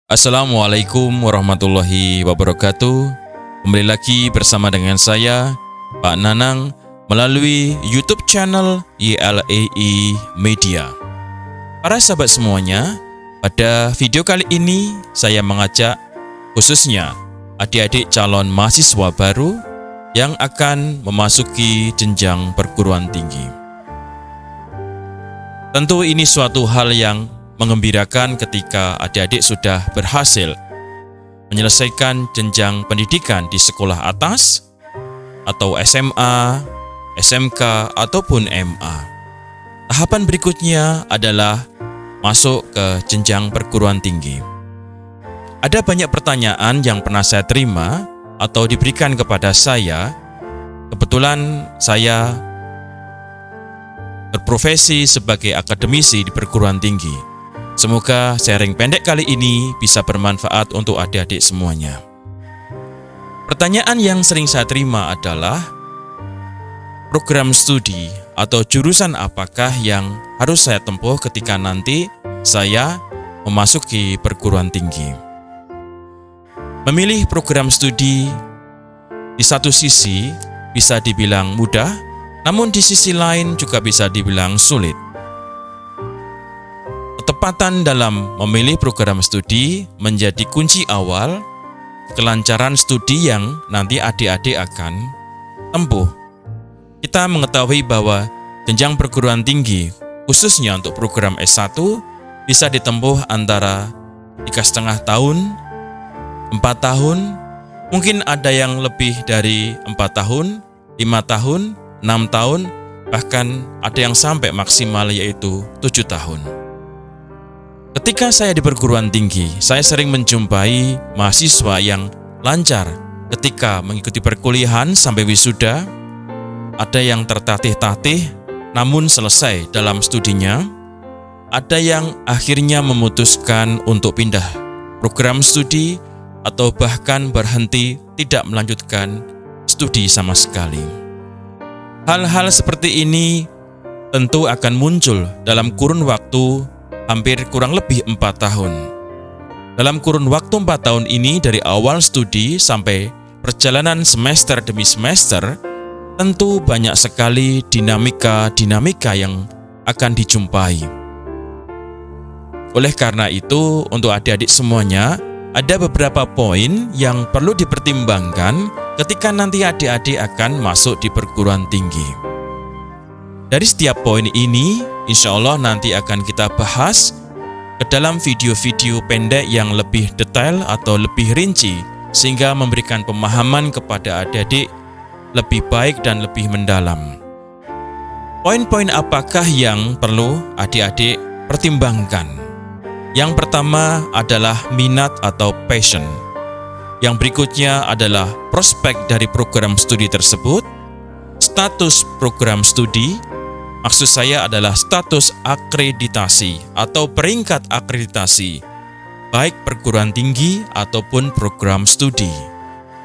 Assalamualaikum warahmatullahi wabarakatuh. Kembali lagi bersama dengan saya, Pak Nanang, melalui YouTube channel YLAI Media. Para sahabat semuanya, pada video kali ini saya mengajak khususnya adik-adik calon mahasiswa baru yang akan memasuki jenjang perguruan tinggi. Tentu ini suatu hal yang mengembirakan ketika adik-adik sudah berhasil menyelesaikan jenjang pendidikan di sekolah atas atau SMA, SMK, ataupun MA. Tahapan berikutnya adalah masuk ke jenjang perguruan tinggi. Ada banyak pertanyaan yang pernah saya terima atau diberikan kepada saya. Kebetulan saya berprofesi sebagai akademisi di perguruan tinggi. Semoga sharing pendek kali ini bisa bermanfaat untuk adik-adik semuanya. Pertanyaan yang sering saya terima adalah program studi atau jurusan apakah yang harus saya tempuh ketika nanti saya memasuki perguruan tinggi. Memilih program studi di satu sisi bisa dibilang mudah, namun di sisi lain juga bisa dibilang sulit. Ketepatan dalam memilih program studi menjadi kunci awal kelancaran studi yang nanti adik-adik akan tempuh. Kita mengetahui bahwa jenjang perguruan tinggi, khususnya untuk program S1, bisa ditempuh antara 3,5 tahun, 4 tahun, mungkin ada yang lebih dari 4 tahun, 5 tahun, 6 tahun, bahkan ada yang sampai maksimal yaitu 7 tahun. Ketika saya di perguruan tinggi, saya sering menjumpai mahasiswa yang lancar ketika mengikuti perkuliahan sampai wisuda. Ada yang tertatih-tatih namun selesai dalam studinya. Ada yang akhirnya memutuskan untuk pindah program studi atau bahkan berhenti tidak melanjutkan studi sama sekali. Hal-hal seperti ini tentu akan muncul dalam kurun waktu hampir kurang lebih 4 tahun. Dalam kurun waktu 4 tahun ini dari awal studi sampai perjalanan semester demi semester, tentu banyak sekali dinamika yang akan dijumpai. Oleh karena itu, untuk adik-adik semuanya, ada beberapa poin yang perlu dipertimbangkan ketika nanti adik-adik akan masuk di perguruan tinggi. Dari setiap poin ini, insya Allah nanti akan kita bahas ke dalam video-video pendek yang lebih detail atau lebih rinci, sehingga memberikan pemahaman kepada adik-adik lebih baik dan lebih mendalam. Poin-poin apakah yang perlu adik-adik pertimbangkan? Yang pertama adalah minat atau passion. Yang berikutnya adalah prospek dari program studi tersebut, status program studi. Maksud saya adalah status akreditasi atau peringkat akreditasi, baik perguruan tinggi ataupun program studi.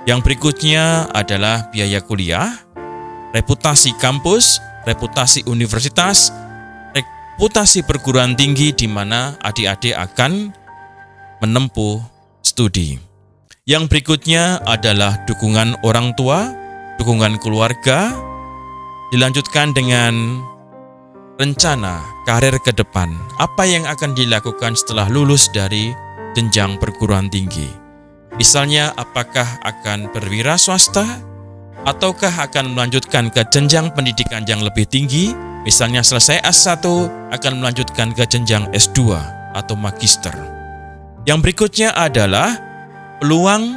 Yang berikutnya adalah biaya kuliah, reputasi kampus, reputasi universitas, reputasi perguruan tinggi di mana adik-adik akan menempuh studi. Yang berikutnya adalah dukungan orang tua, dukungan keluarga, dilanjutkan dengan rencana karir ke depan, apa yang akan dilakukan setelah lulus dari jenjang perguruan tinggi. Misalnya, apakah akan berwira swasta, ataukah akan melanjutkan ke jenjang pendidikan yang lebih tinggi, misalnya selesai S1, akan melanjutkan ke jenjang S2 atau magister. Yang berikutnya adalah peluang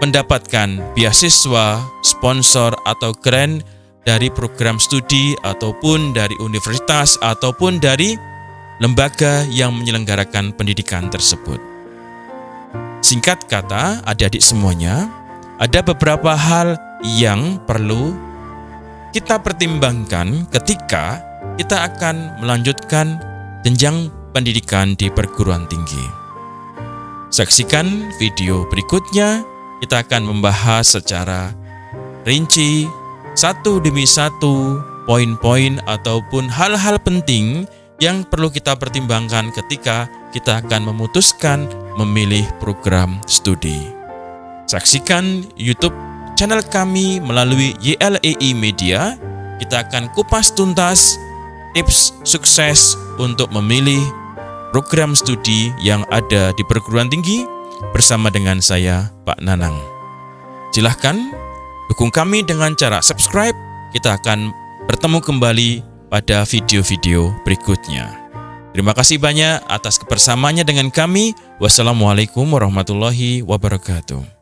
mendapatkan beasiswa, sponsor, atau grant dari program studi ataupun dari universitas ataupun dari lembaga yang menyelenggarakan pendidikan tersebut. Singkat kata, adik-adik semuanya, ada beberapa hal yang perlu kita pertimbangkan ketika kita akan melanjutkan jenjang pendidikan di perguruan tinggi. Saksikan video berikutnya, kita akan membahas secara rinci satu demi satu poin-poin ataupun hal-hal penting yang perlu kita pertimbangkan ketika kita akan memutuskan memilih program studi. Saksikan YouTube channel kami melalui YLEI Media. Kita akan kupas tuntas tips sukses untuk memilih program studi yang ada di perguruan tinggi bersama dengan saya, Pak Nanang. Silahkan dukung kami dengan cara subscribe. Kita akan bertemu kembali pada video-video berikutnya. Terima kasih banyak atas kebersamaannya dengan kami. Wassalamualaikum warahmatullahi wabarakatuh.